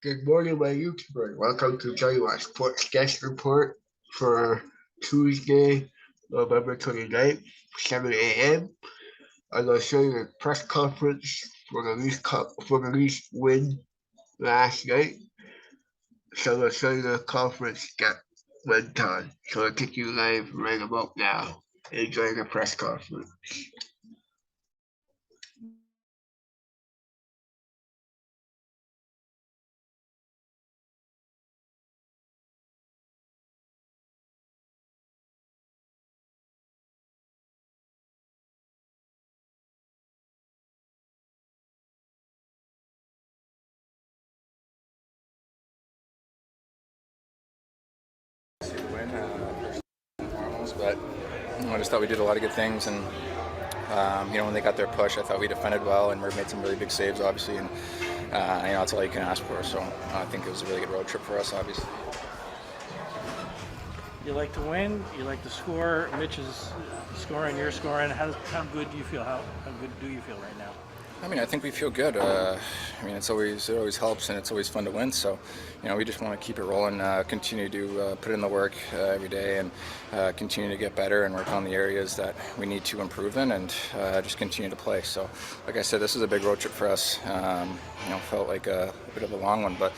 Good morning, my YouTuber. Welcome to Jonnywatts Sports Guest Report for Tuesday, November 29th, 7 a.m. I'm going to show you the press conference for the Leafs win last night. So I'm going to show you the conference that went on. So I'll take you live right about now. Enjoy the press conference. Win first and foremost, but I just thought we did a lot of good things, and when they got their push, I thought we defended well, and Merv made some really big saves, obviously, and that's all you can ask for. So I think it was a really good road trip for us, obviously. You like to win. You like to score. Mitch is scoring. You're scoring. How good do you feel? How good do you feel right now? I think we feel good. It always helps, and it's always fun to win. So, we just want to keep it rolling, continue to put in the work every day, and continue to get better and work on the areas that we need to improve in, and just continue to play. So, like I said, this is a big road trip for us. Felt like a bit of a long one, but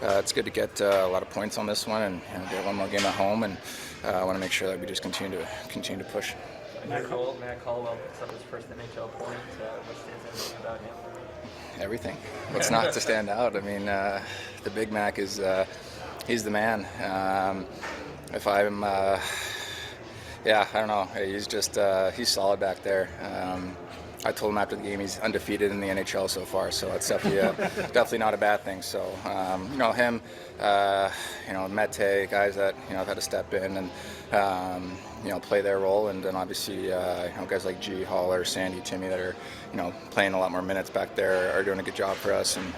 it's good to get a lot of points on this one, and get one more game at home, and I want to make sure that we just continue to push. Matt Caldwell picks up his first NHL point. What stands out about him? Everything. What's not to stand out? The Big Mac is he's the man. If I'm, I don't know. He's solid back there. I told him after the game he's undefeated in the NHL so far, so it's definitely not a bad thing. So him, Mete, guys that have had to step in and play their role, and then obviously guys like G, Haller, Sandy, Timmy that are playing a lot more minutes back there are doing a good job for us, and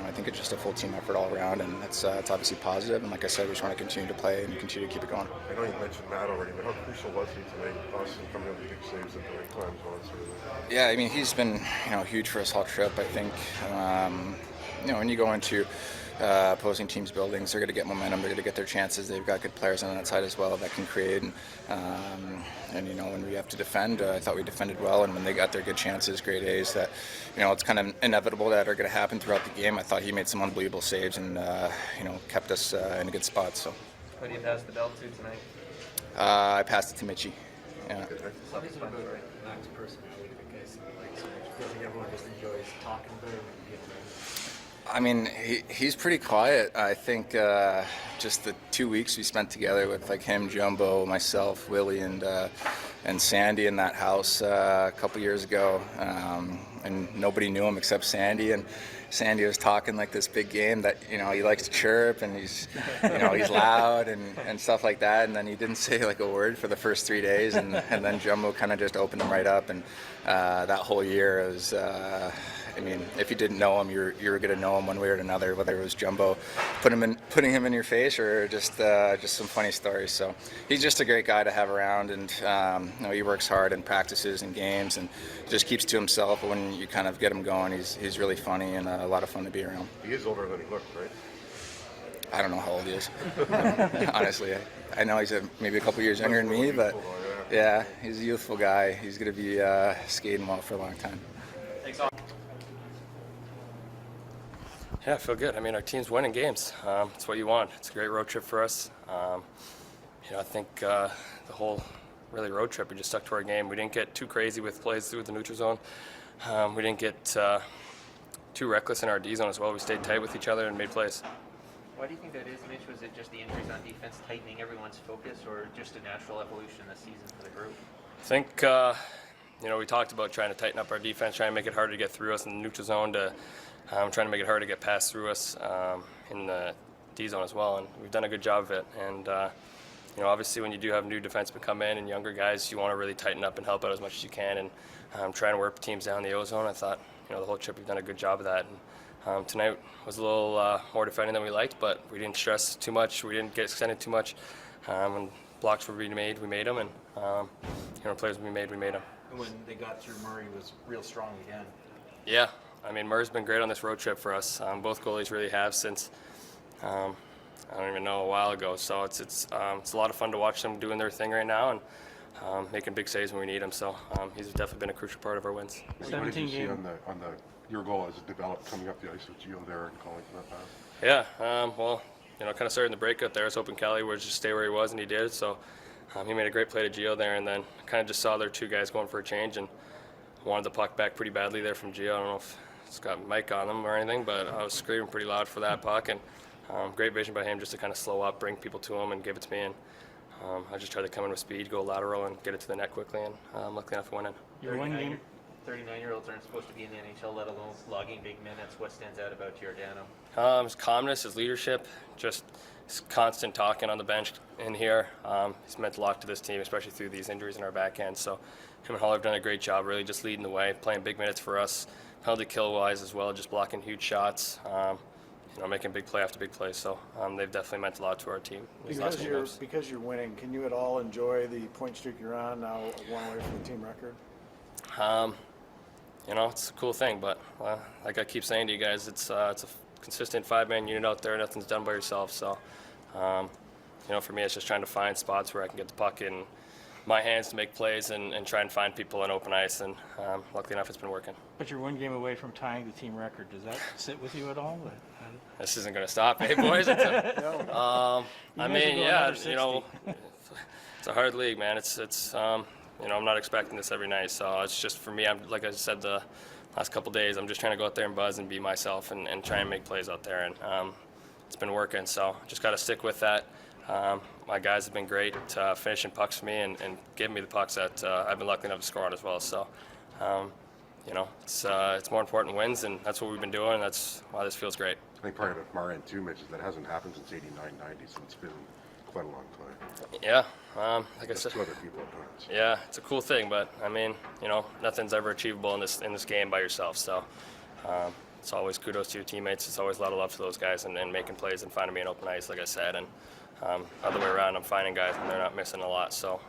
I think it's just a full team effort all around, and it's obviously positive. And like I said, we just want to continue to play and continue to keep it going. I know you mentioned Matt already, but how crucial was he tonight? Boston coming up with big saves at the right times on it. Yeah, he's been huge for us all trip. I think when you go into opposing teams' buildings, they're going to get momentum. They're going to get their chances. They've got good players on that side as well that can create. And when we have to defend, I thought we defended well. And when they got their good chances, great A's, that it's kind of inevitable that are going to happen throughout the game. I thought he made some unbelievable saves and kept us in a good spot. So. Who do you pass the belt to tonight? I passed it to Mitchie. Yeah. Something about Mac's personality, because I think everyone just enjoys talking about him and he's pretty quiet. I think just the 2 weeks we spent together with him, Jumbo, myself, Willie, and Sandy in that house a couple years ago, and nobody knew him except Sandy. And Sandy was talking like this big game that he likes to chirp, and he's he's loud and stuff like that. And then he didn't say a word for the first 3 days, and then Jumbo kind of just opened him right up. And that whole year was. If you didn't know him, you were going to know him one way or another, whether it was Jumbo putting him in your face or just some funny stories. So he's just a great guy to have around, and he works hard in practices and games and just keeps to himself. But when you kind of get him going, he's really funny and a lot of fun to be around. He is older than he looks, right? I don't know how old he is. Honestly, I know he's maybe a couple years younger than me, but yeah, he's a youthful guy. He's going to be skating well for a long time. Thanks. Yeah, I feel good. Our team's winning games. It's what you want. It's a great road trip for us. I think the whole road trip, we just stuck to our game. We didn't get too crazy with plays through the neutral zone. We didn't get too reckless in our D zone as well. We stayed tight with each other and made plays. Why do you think that is, Mitch? Was it just the injuries on defense tightening everyone's focus, or just a natural evolution this season for the group? I think, we talked about trying to tighten up our defense, trying to make it harder to get through us in the neutral zone, trying to make it hard to get past through us in the D zone as well, and we've done a good job of it. And obviously, when you do have new defensemen come in and younger guys, you want to really tighten up and help out as much as you can. And trying to work teams down the O zone, I thought the whole trip we've done a good job of that. And tonight was a little more defending than we liked, but we didn't stress too much. We didn't get extended too much. When blocks were being made, we made them, and players we made them. when they got through Murray was real strong again. Yeah, I mean, Murr's been great on this road trip for us. Both goalies really have since, I don't even know, a while ago. So it's a lot of fun to watch them doing their thing right now and making big saves when we need them. So he's definitely been a crucial part of our wins. What did you see on your goal as it developed coming up the ice with Gio there and calling for that pass? Yeah, well, kind of started in the breakout there. I was hoping Kelly would just stay where he was, and he did. So he made a great play to Gio there, and then kind of just saw their two guys going for a change and wanted the puck back pretty badly there from Gio. I don't know if it's got Mike on them or anything, but I was screaming pretty loud for that puck, and great vision by him just to kind of slow up, bring people to him, and give it to me. And I just tried to come in with speed, go lateral, and get it to the net quickly, and luckily enough, it went in. Your one game. 39-year-olds aren't supposed to be in the NHL, let alone logging big minutes. What stands out about Giordano? His calmness, his leadership, just his constant talking on the bench in here. He's meant a lot to this team, especially through these injuries in our back end. So him and Holler have done a great job, really just leading the way, playing big minutes for us, penalty kill-wise as well, just blocking huge shots, making big play after big play. So they've definitely meant a lot to our team. Because you're winning, can you at all enjoy the point streak you're on now, one away from the team record? It's a cool thing, but like I keep saying to you guys, it's a consistent 5-man unit out there. Nothing's done by yourself. So, for me, it's just trying to find spots where I can get the puck in my hands to make plays and try and find people on open ice. And luckily enough, it's been working. But you're one game away from tying the team record. Does that sit with you at all? This isn't going to stop, hey boys. It's a hard league, man. I'm not expecting this every night, so it's just for me. I'm like I said the last couple days. I'm just trying to go out there and buzz and be myself and try and make plays out there, and it's been working. So just got to stick with that. My guys have been great finishing pucks for me and giving me the pucks that I've been lucky enough to score on as well. So it's more important wins, and that's what we've been doing, and that's why this feels great. I think part of our end too, Mitch, is that hasn't happened since '89-90, so it's been quite a long time. Yeah, like I said, to other people at times. Yeah, it's a cool thing, but I mean, nothing's ever achievable in this game by yourself. So it's always kudos to your teammates. It's always a lot of love to those guys and making plays and finding me an open ice, like I said. And other way around, I'm finding guys and they're not missing a lot. So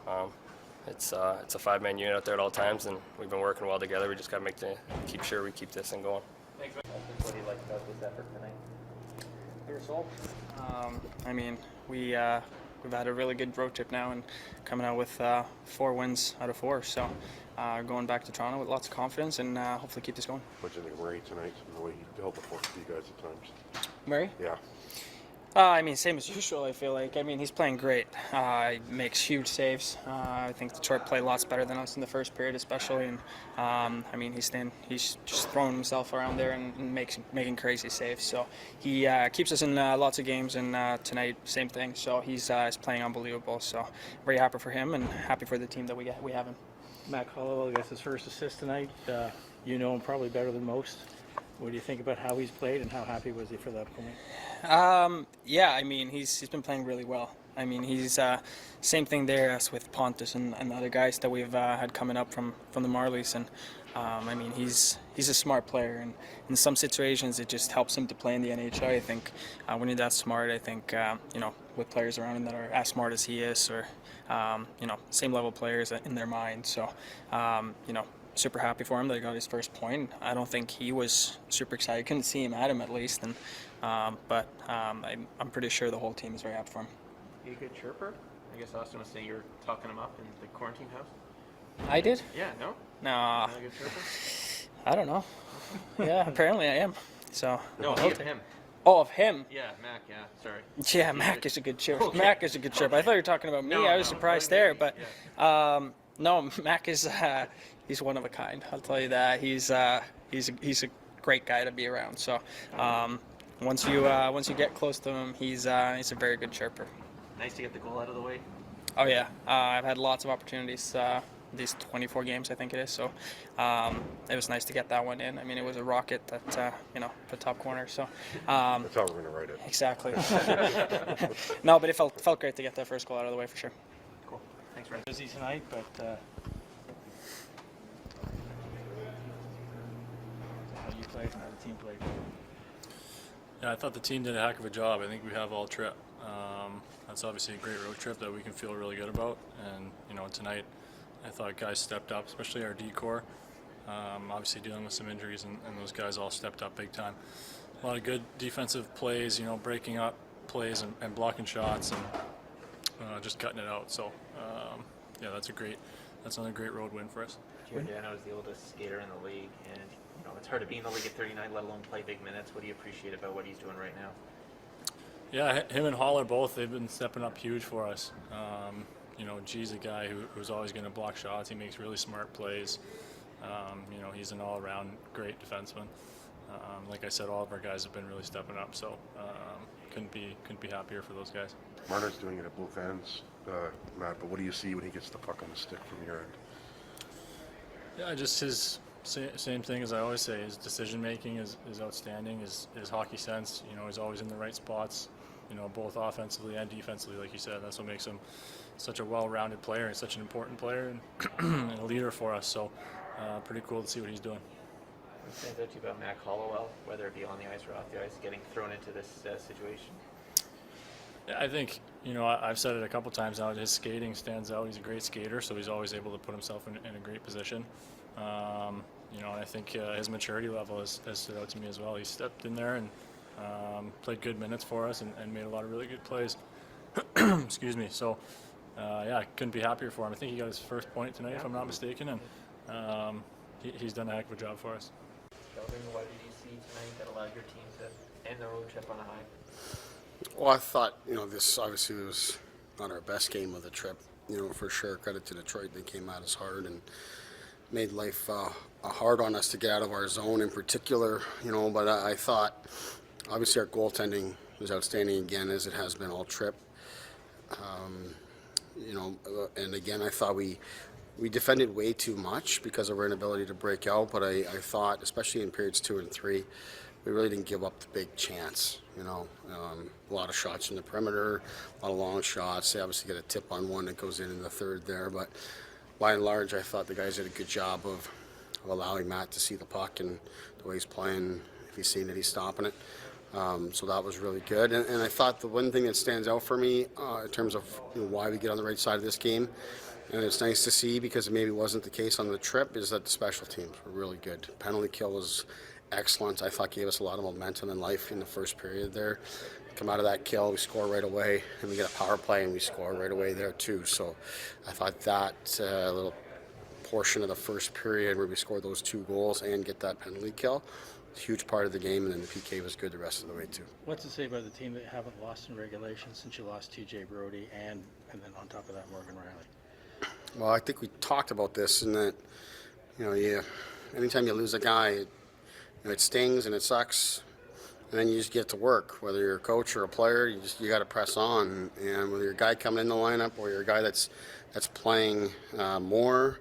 it's a 5-man unit out there at all times, and we've been working well together. We just got to keep sure we keep this thing going. Thanks. What do you like about this effort tonight? Your result? We've had a really good road trip now and coming out with 4 wins out of 4. So going back to Toronto with lots of confidence and hopefully keep this going. What do you think of Murray tonight and the way he held the fort for you guys at times? Murray? Yeah. Same as usual, I feel like. He's playing great. He makes huge saves. I think Detroit played lots better than us in the first period, especially. And he's just throwing himself around there and making crazy saves. So he keeps us in lots of games, and tonight, same thing. So he's playing unbelievable. So very happy for him and happy for the team that we have him. Matt Hollowell gets his first assist tonight. You know him probably better than most. What do you think about how he's played and how happy was he for that point? He's been playing really well. He's same thing there as with Pontus and the other guys that we've had coming up from the Marlies. And he's a smart player, and in some situations it just helps him to play in the NHL. I think when you're that smart, I think with players around him that are as smart as he is, or same level players in their mind. So super happy for him that he got his first point. I don't think he was super excited. Couldn't see him at him at least, I'm pretty sure the whole team is very happy for him. Are you a good chirper? I guess Austin was saying you were talking him up in the quarantine house. I did? Yeah, no? No. Not a good chirper? I don't know. Yeah, apparently I am. So. No, of him. Oh, of him? Yeah, Mac, yeah, sorry. Yeah, Mac is a good chirper. Okay. Mac is a good chirper. I thought you were talking about me. I was surprised there, but no, Mac is he's one of a kind. I'll tell you that. He's a great guy to be around. So once you get close to him, he's a very good chirper. Nice to get the goal out of the way. Oh yeah, I've had lots of opportunities these 24 games, I think it is. So it was nice to get that one in. It was a rocket that the top corner. So that's how we're going to write it. Exactly. No, but it felt great to get that first goal out of the way for sure. Cool. Thanks, Red. Busy tonight, but how you played and how the team played. Yeah, I thought the team did a heck of a job. I think we have all trip. That's obviously a great road trip that we can feel really good about. And tonight, I thought guys stepped up, especially our D-core. Obviously dealing with some injuries, and those guys all stepped up big time. A lot of good defensive plays, breaking up plays and blocking shots and just cutting it out. So, yeah, that's another great road win for us. Giordano is the oldest skater in the league, and it's hard to be in the league at 39, let alone play big minutes. What do you appreciate about what he's doing right now? Yeah, him and Haller both, they've been stepping up huge for us. G's a guy who's always going to block shots. He makes really smart plays. He's an all-around great defenseman. Like I said, all of our guys have been really stepping up, so couldn't be happier for those guys. Marner's doing it at both ends, Matt, but what do you see when he gets the puck on the stick from your end? Yeah, just his same thing as I always say. His decision-making is outstanding. His hockey sense, he's always in the right spots, both offensively and defensively, like you said. That's what makes him such a well-rounded player and such an important player and a leader for us. So pretty cool to see what he's doing. What stands out to you about Mac Hollowell, whether it be on the ice or off the ice, getting thrown into this situation? Yeah, I think, I've said it a couple times now, his skating stands out. He's a great skater, so he's always able to put himself in a great position. I think his maturity level has stood out to me as well. He stepped in there and played good minutes for us and made a lot of really good plays. Excuse me. So, I couldn't be happier for him. I think he got his first point tonight, if I'm not mistaken, and he's done a heck of a job for us. Sheldon, what did you see tonight that allowed your team to end the road trip on a high? Well, I thought, this obviously was not our best game of the trip, for sure. Credit to Detroit. They came at us hard and made life hard on us to get out of our zone in particular, but I thought, obviously our goaltending was outstanding again, as it has been all trip. And again, I thought we defended way too much because of our inability to break out, but I thought, especially in periods 2 and 3, we really didn't give up the big chance. A lot of shots in the perimeter, a lot of long shots. They obviously get a tip on one that goes in the third there, but by and large, I thought the guys did a good job of allowing Matt to see the puck and the way he's playing. If he's seen it, he's stopping it. So that was really good. And I thought the one thing that stands out for me in terms of why we get on the right side of this game, and it's nice to see because it maybe wasn't the case on the trip, is that the special teams were really good. Penalty kill was excellent. I thought gave us a lot of momentum and life in the first period there. Come out of that kill, we score right away, and we get a power play, and we score right away there too. So I thought that little portion of the first period where we scored those 2 goals and get that penalty kill, a huge part of the game, and then the PK was good the rest of the way too. What's to say about the team that haven't lost in regulation since you lost TJ Brody and then on top of that Morgan Riley? Well, I think we talked about this, and that anytime you lose a guy, it stings and it sucks. And then you just get to work. Whether you're a coach or a player, you got to press on. And whether you're a guy coming in the lineup or you're a guy that's playing more,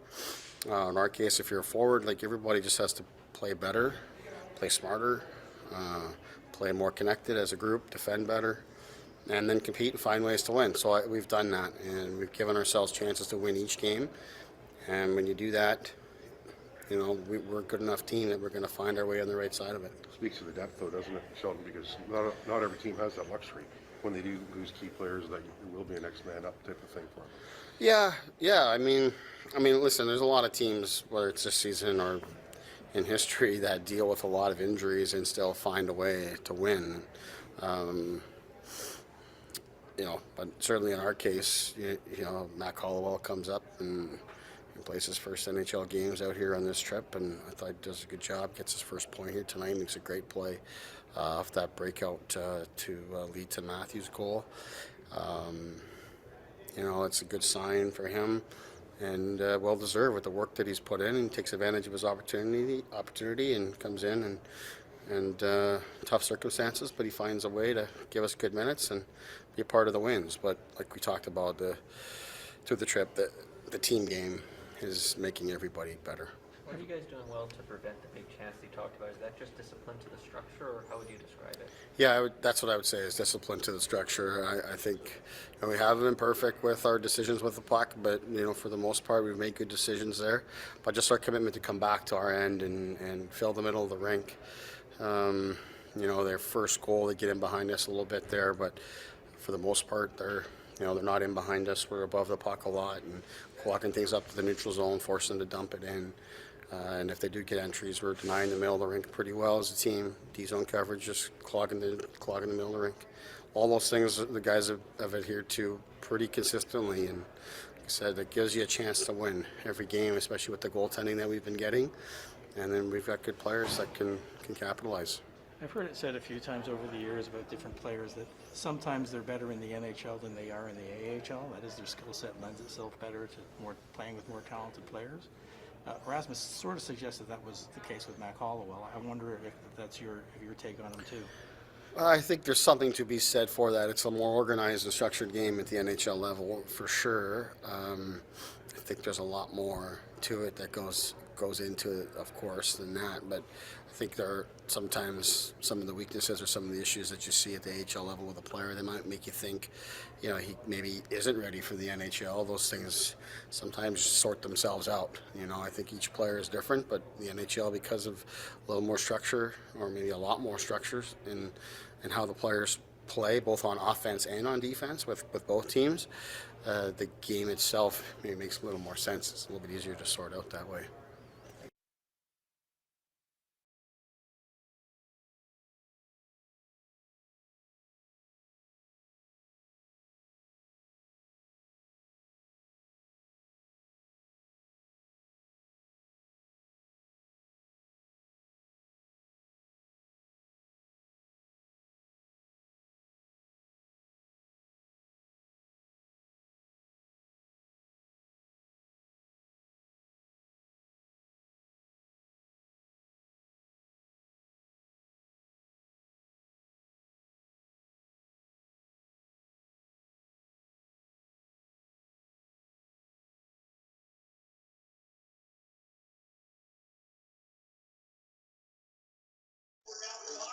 in our case, if you're a forward, like everybody just has to play better, play smarter, play more connected as a group, defend better, and then compete and find ways to win. So we've done that, and we've given ourselves chances to win each game. And when you do that, we're a good enough team that we're going to find our way on the right side of it. Speaks to the depth, though, doesn't it, Sheldon? Because not every team has that luxury. When they do lose key players, that it will be a next man up type of thing for them. Yeah. I mean, listen, there's a lot of teams, whether it's this season or in history, that deal with a lot of injuries and still find a way to win. But certainly in our case, Matt Hollowell comes up and plays his first NHL games out here on this trip, and I thought he does a good job, gets his first point here tonight, makes a great play off that breakout to lead to Matthews' goal. It's a good sign for him, and well-deserved with the work that he's put in, and takes advantage of his opportunity and comes in and tough circumstances, but he finds a way to give us good minutes and be a part of the wins. But like we talked about through the trip, the team game is making everybody better. What are you guys doing well to prevent the big chance you talked about? Is that just discipline to the structure, or how would you describe it? Yeah, that's what I would say, is discipline to the structure. I think we haven't been perfect with our decisions with the puck, but for the most part we've made good decisions there. But just our commitment to come back to our end and fill the middle of the rink. Their first goal, they get in behind us a little bit there, but for the most part they're not in behind us. We're above the puck a lot and walking things up to the neutral zone, forcing them to dump it in. And if they do get entries, we're denying the middle of the rink pretty well as a team. D-zone coverage, just clogging the middle of the rink. All those things the guys have adhered to pretty consistently, and like I said, it gives you a chance to win every game, especially with the goaltending that we've been getting. And then we've got good players that can capitalize. I've heard it said a few times over the years about different players that sometimes they're better in the NHL than they are in the AHL. That is, their skill set lends itself better to more playing with more talented players. Rasmus sort of suggested that was the case with Mac Hollowell. I wonder if that's your take on him too. I think there's something to be said for that. It's a more organized and structured game at the NHL level, for sure. I think there's a lot more to it that goes into it, of course, than that. But I think there are sometimes some of the weaknesses or some of the issues that you see at the AHL level with a player that might make you think, he maybe isn't ready for the NHL. Those things sometimes sort themselves out. I think each player is different, but the NHL, because of a little more structure, or maybe a lot more structures in how the players play, both on offense and on defense with both teams, the game itself maybe makes a little more sense. It's a little bit easier to sort out that way.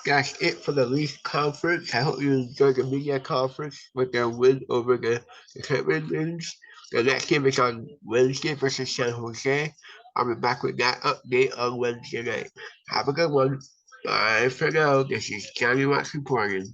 That's it for the Leafs conference. I hope you enjoyed the media conference with their win over the St. Winds. The next game is on Wednesday versus San Jose. I'll be back with that update on Wednesday night. Have a good one. Bye for now. This is Jonnywatts reporting.